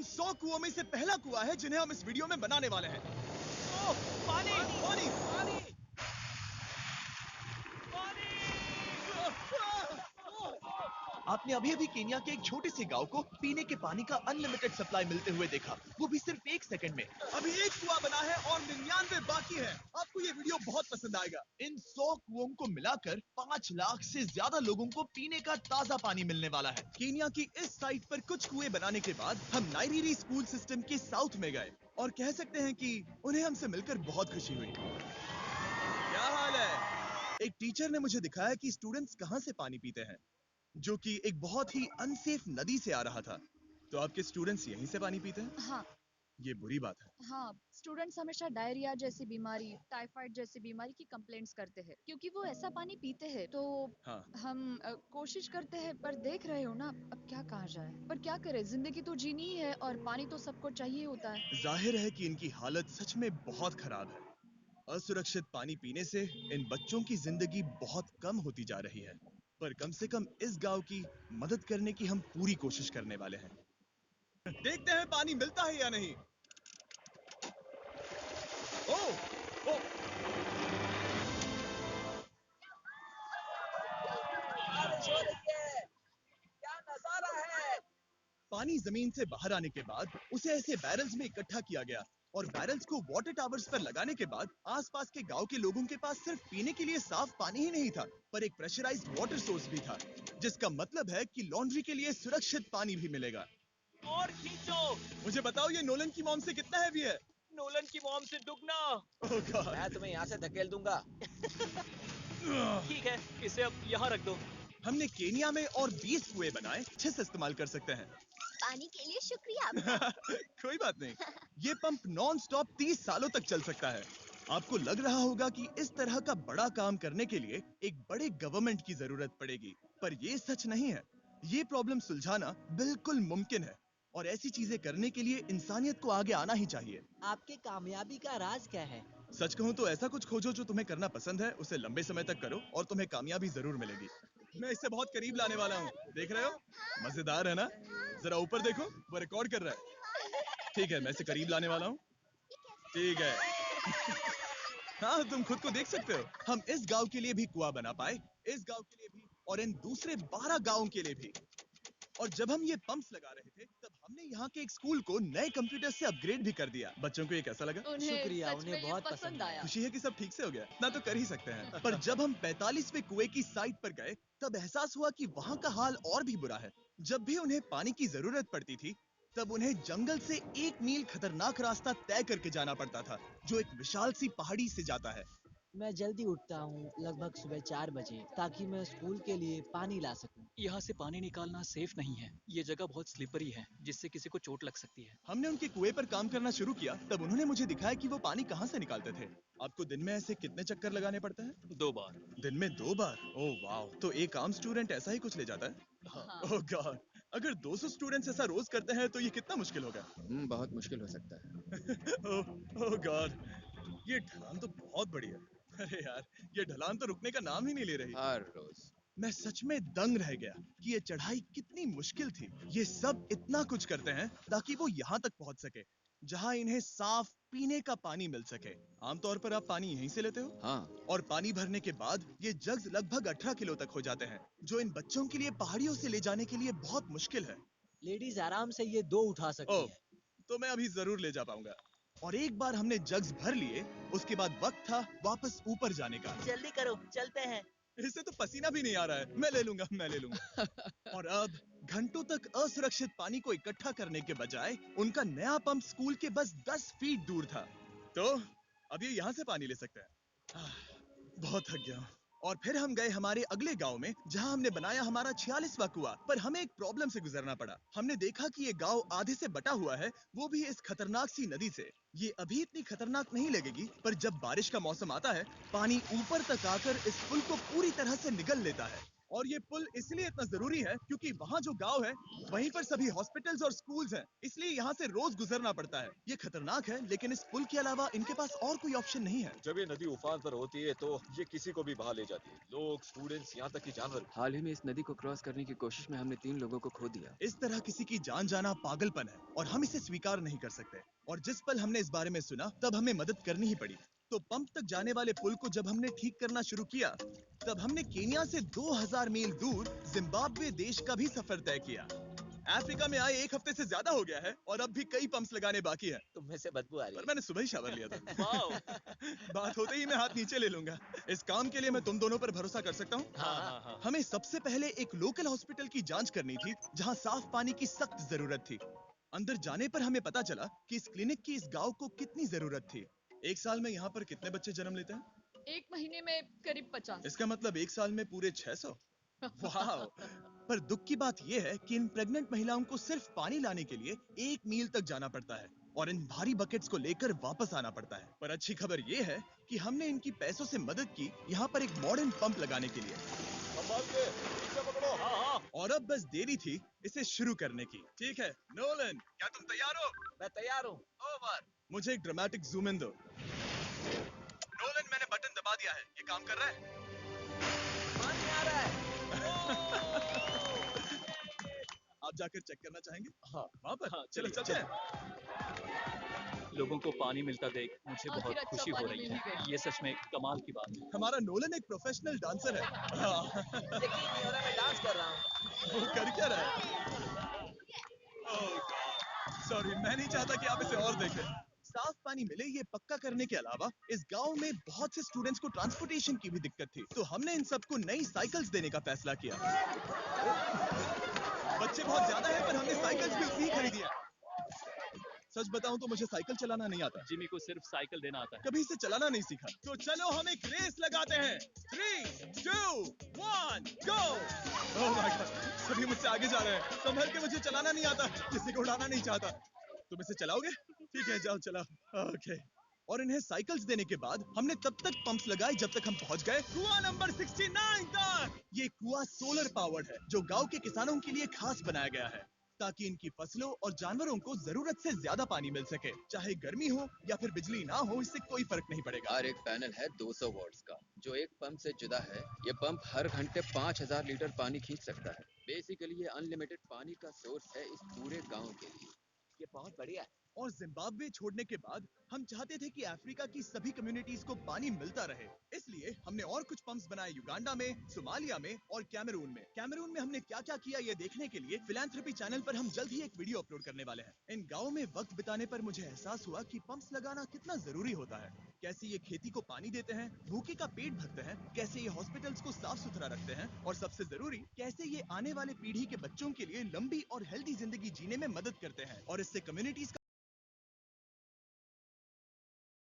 100 कुओं में से पहला कुआं है जिन्हें हम इस वीडियो में बनाने वाले हैं। ओह, पानी पानी पानी आपने अभी अभी केन्या के एक छोटे से गांव को पीने के पानी का अनलिमिटेड सप्लाई मिलते हुए देखा, वो भी सिर्फ 1 सेकंड में। अभी एक कुआं बना है और 99 बाकी है। आपको ये वीडियो बहुत पसंद आएगा। इन 100 कुओं को मिलाकर 5 लाख से ज्यादा लोगों को पीने का ताजा पानी मिलने वाला है। केन्या की इस साइट पर कुछ कुएं बनाने के बाद हम नाइरीरी स्कूल सिस्टम के साउथ में गए और कह सकते हैं कि उन्हें हमसे मिलकर बहुत खुशी हुई। क्या हाल है? एक टीचर ने मुझे दिखाया कि स्टूडेंट्स कहां से पानी पीते हैं, जो कि एक बहुत ही अनसेफ नदी से आ रहा था। तो आपके स्टूडेंट्स यहीं से पानी पीते हैं? हाँ ये बुरी बात है। हाँ, स्टूडेंट्स हमेशा डायरिया जैसी बीमारी, टाइफाइड जैसी बीमारी की कंप्लेंट्स करते हैं क्योंकि वो ऐसा पानी पीते हैं। तो हाँ। हम कोशिश करते हैं, पर देख रहे हो ना, अब क्या कहा जाए। पर क्या करें, जिंदगी तो जीनी ही है और पानी तो सबको चाहिए होता है। जाहिर है कि इनकी हालत सच में बहुत खराब है। असुरक्षित पानी पीने से इन बच्चों की जिंदगी बहुत कम होती जा रही है, पर कम से कम इस गांव की मदद करने की हम पूरी कोशिश करने वाले हैं। देखते हैं पानी मिलता है या नहीं। ओह, ओह, बारिश हो रही है, क्या नजारा है। पानी जमीन से बाहर आने के बाद उसे ऐसे बैरल्स में इकट्ठा किया गया और बैरल्स को वाटर टावर्स पर लगाने के बाद आसपास के गांव के लोगों के पास सिर्फ पीने के लिए साफ पानी ही नहीं था, पर एक प्रेशराइज्ड वाटर सोर्स भी था, जिसका मतलब है कि लॉन्ड्री के लिए सुरक्षित पानी भी मिलेगा। और खींचो। मुझे बताओ, ये नोलन की मॉम से कितना हैवी है? नोलन की मॉम से दुगना। ओह गॉड। मैं तुम्हें यहाँ से धकेल दूंगा। ठीक है, इसे अब यहाँ रख दो। हमने केनिया में और 20 कुएं बनाए, अच्छे से इस्तेमाल कर सकते हैं। पानी के लिए शुक्रिया आपका। कोई बात नहीं, ये पंप नॉन स्टॉप 30 सालों तक चल सकता है। आपको लग रहा होगा कि इस तरह का बड़ा काम करने के लिए एक बड़े गवर्नमेंट की जरूरत पड़ेगी, पर ये सच नहीं है। ये प्रॉब्लम सुलझाना बिल्कुल मुमकिन है और ऐसी चीजें करने के लिए इंसानियत को आगे आना ही चाहिए। आपके कामयाबी का राज क्या है? सच कहूँ तो ऐसा कुछ खोजो जो तुम्हें करना पसंद है, उसे लंबे समय तक करो और तुम्हें कामयाबी जरूर मिलेगी। मैं इसे बहुत करीब लाने वाला हूँ, देख रहे हो? मजेदार है ना? जरा ऊपर देखो, वो रिकॉर्ड कर रहा है। ठीक है, मैं इसे करीब लाने वाला हूँ। ठीक है। हाँ, तुम खुद को देख सकते हो। हम इस गांव के लिए भी कुआं बना पाए, इस गांव के लिए भी और इन दूसरे 12 गांवों के लिए भी। और जब हम ये पंप्स लगा रहे थे, तब हमने यहाँ के एक स्कूल को नए कंप्यूटर से अपग्रेड भी कर दिया। बच्चों को ये कैसा लगा? शुक्रिया, सच में उन्हें ये बहुत पसंद पसंद आया। खुशी है कि सब ठीक से हो गया। इतना तो कर ही सकते हैं। पर जब हम 45वें कुएं की साइट पर गए, तब एहसास हुआ कि वहाँ का हाल और भी बुरा है। जब भी उन्हें पानी की जरूरत पड़ती थी, तब उन्हें जंगल से 1 मील खतरनाक रास्ता तय करके जाना पड़ता था, जो एक विशाल सी पहाड़ी से जाता है। मैं जल्दी उठता हूँ, लगभग सुबह 4 बजे, ताकि मैं स्कूल के लिए पानी ला सकूं। यहाँ से पानी निकालना सेफ नहीं है। ये जगह बहुत स्लिपरी है, जिससे किसी को चोट लग सकती है। हमने उनके कुएं पर काम करना शुरू किया, तब उन्होंने मुझे दिखाया कि वो पानी कहाँ से निकालते थे। आपको दिन में ऐसे कितने चक्कर लगाने पड़ते हैं? 2 बार। दिन में 2 बार? ओह वाह! तो एक आम स्टूडेंट ऐसा ही कुछ ले जाता है? हाँ। ओह गॉड! अगर 200 स्टूडेंट्स ऐसा रोज करते हैं तो ये कितना मुश्किल होगा? बहुत मुश्किल हो सकता है। ओह गॉड! ये ढलान तो बहुत बड़ी है। अरे यार, ये ढलान तो रुकने का नाम ही नहीं ले रही। हर रोज। मैं सच में दंग रह गया कि ये चढ़ाई कितनी मुश्किल थी। ये सब इतना कुछ करते हैं ताकि वो यहाँ तक पहुँच सके, जहाँ इन्हें साफ पीने का पानी मिल सके। आमतौर पर आप पानी यहीं से लेते हो? हाँ। और पानी भरने के बाद ये जग्स लगभग 18 किलो तक हो जाते हैं, जो इन बच्चों के लिए पहाड़ियों से ले जाने के लिए बहुत मुश्किल है। लेडीज आराम से ये 2 उठा सकती ओह, है। तो मैं अभी जरूर ले जा पाऊंगा। और एक बार हमने जग्स भर लिए, उसके बाद वक्त था वापस ऊपर जाने का। जल्दी करो, चलते हैं। इससे तो पसीना भी नहीं आ रहा है। मैं ले लूंगा। और अब घंटों तक असुरक्षित पानी को इकट्ठा करने के बजाय उनका नया पंप स्कूल के बस 10 फीट दूर था। तो अब ये यहाँ से पानी ले सकते हैं। बहुत थक गया हूँ। और फिर हम गए हमारे अगले गांव में, जहां हमने बनाया हमारा 46वां कुआं। पर हमें एक प्रॉब्लम से गुजरना पड़ा। हमने देखा कि ये गांव आधे से बटा हुआ है, वो भी इस खतरनाक सी नदी से। ये अभी इतनी खतरनाक नहीं लगेगी, पर जब बारिश का मौसम आता है, पानी ऊपर तक आकर इस पुल को पूरी तरह से निगल लेता है और ये पुल इसलिए इतना जरूरी है क्योंकि वहाँ जो गांव है वहीं पर सभी हॉस्पिटल्स और स्कूल्स हैं, इसलिए यहाँ से रोज गुजरना पड़ता है। ये खतरनाक है, लेकिन इस पुल के अलावा इनके पास और कोई ऑप्शन नहीं है। जब ये नदी उफान पर होती है तो ये किसी को भी बहा ले जाती है, लोग, स्टूडेंट्स, यहाँ तक कि जानवर। हाल ही में इस नदी को क्रॉस करने की कोशिश में हमने 3 लोगों को खो दिया। इस तरह किसी की जान जाना पागलपन है और हम इसे स्वीकार नहीं कर सकते। और जिस पल हमने इस बारे में सुना तब हमें मदद करनी ही पड़ी। तो पंप तक जाने वाले पुल को जब हमने ठीक करना शुरू किया तब हमने केनिया से 2000 मील दूर जिम्बाब्वे देश का भी सफर तय किया। अफ्रीका में आए 1 हफ्ते से ज्यादा हो गया है और अब भी कई पंप्स लगाने बाकी हैं। तुम में से बदबू आ रही पर है। मैंने सुबह ही शावर लिया था। बात होते ही मैं हाथ नीचे ले लूंगा। इस काम के लिए मैं तुम दोनों पर भरोसा कर सकता हूँ? हाँ। हमें सबसे पहले एक लोकल हॉस्पिटल की जांच करनी थी जहां साफ पानी की सख्त जरूरत थी। अंदर जाने पर हमें पता चला कि इस क्लिनिक की इस गांव को कितनी जरूरत थी। एक साल में यहाँ पर कितने बच्चे जन्म लेते हैं? 1 महीने में करीब 50। इसका मतलब 1 साल में पूरे 600। वाह! पर दुख की बात यह है कि इन प्रेग्नेंट महिलाओं को सिर्फ पानी लाने के लिए 1 मील तक जाना पड़ता है और इन भारी बकेट्स को लेकर वापस आना पड़ता है। पर अच्छी खबर यह है कि हमने इनकी पैसों से मदद की यहाँ पर एक मॉडर्न पंप लगाने के लिए। संभाल के, पीछे पकड़ो। हाँ। और अब बस देरी थी इसे शुरू करने की। ठीक है, नोलन, क्या तुम तैयार हो? मैं तैयार हूँ। ओवर। मुझे एक ड्रामेटिक जूम इन दो। नोलन, मैंने बटन दबा दिया है, ये काम कर रहा है? पानी आ रहा है। आप जाकर चेक करना चाहेंगे? हाँ। वहाँ पर? हाँ, चलो चलिए, चलते हैं। लोगों को पानी मिलता देख मुझे आखिर बहुत अच्छा खुशी हो पानी रही मिल ही है। गया। ये सच में कमाल की बात है। हमारा नोलन एक प्रोफेशनल डांसर है। हाँ। यकीन नहीं हो रहा मैं डांस कर रहा हूँ। वो कर क्या रहा है? सॉरी, मैं नहीं चाहता कि आप इसे और देखें। साफ पानी मिले ये पक्का करने के अलावा इस गांव में बहुत से स्टूडेंट्स को ट्रांसपोर्टेशन की भी दिक्कत थी, तो हमने इन सबको नई साइकिल्स देने का फैसला किया। बच्चे बहुत ज्यादा हैं, पर हमने साइकिल्स भी उतनी ही खरीदी है। सच बताऊं तो मुझे साइकिल चलाना नहीं आता। जिमी को सिर्फ साइकिल देना आता है। कभी इसे चलाना नहीं सीखा। तो चलो हम एक रेस लगाते हैं। 3, 2, 1, गो! ओह माय गॉड, सभी मुझसे आगे जा रहे हैं। संभल के, मुझे चलाना नहीं आता, किसी को उड़ाना नहीं चाहता। तुम इसे चलाओगे? ठीक है, जाओ चलाओ। ओके। और इन्हें साइकिल्स देने के बाद हमने तब तक पंप्स लगाए जब तक हम पहुंच गए कुआं नंबर 69 तक। ये कुआं सोलर पावर्ड है जो गांव के किसानों के लिए खास बनाया गया है ताकि इनकी फसलों और जानवरों को जरूरत से ज्यादा पानी मिल सके। चाहे गर्मी हो या फिर बिजली ना हो, इससे कोई फर्क नहीं पड़ेगा। हर एक पैनल है 200 वॉट्स का, जो एक पंप से जुदा है। ये पंप हर घंटे 5000 लीटर पानी खींच सकता है। बेसिकली ये अनलिमिटेड पानी का सोर्स है इस पूरे गांव के लिए। ये बहुत बढ़िया है। और जिम्बाब्वे छोड़ने के बाद हम चाहते थे कि अफ्रीका की सभी कम्युनिटीज को पानी मिलता रहे, इसलिए हमने और कुछ पंप्स बनाए युगांडा में, सोमालिया में और कैमरून में। कैमरून में हमने क्या क्या किया ये देखने के लिए फिलैंथ्रोपी चैनल पर हम जल्द ही एक वीडियो अपलोड करने वाले हैं। इन गाँव में वक्त बिताने पर मुझे एहसास हुआ कि पंप्स लगाना कितना जरूरी होता है। कैसे ये खेती को पानी देते हैं, भूखे का पेट भरते हैं, कैसे ये हॉस्पिटल्स को साफ सुथरा रखते हैं और सबसे जरूरी कैसे ये आने वाले पीढ़ी के बच्चों के लिए लंबी और हेल्दी जिंदगी जीने में मदद करते हैं। और इससे कम्युनिटीज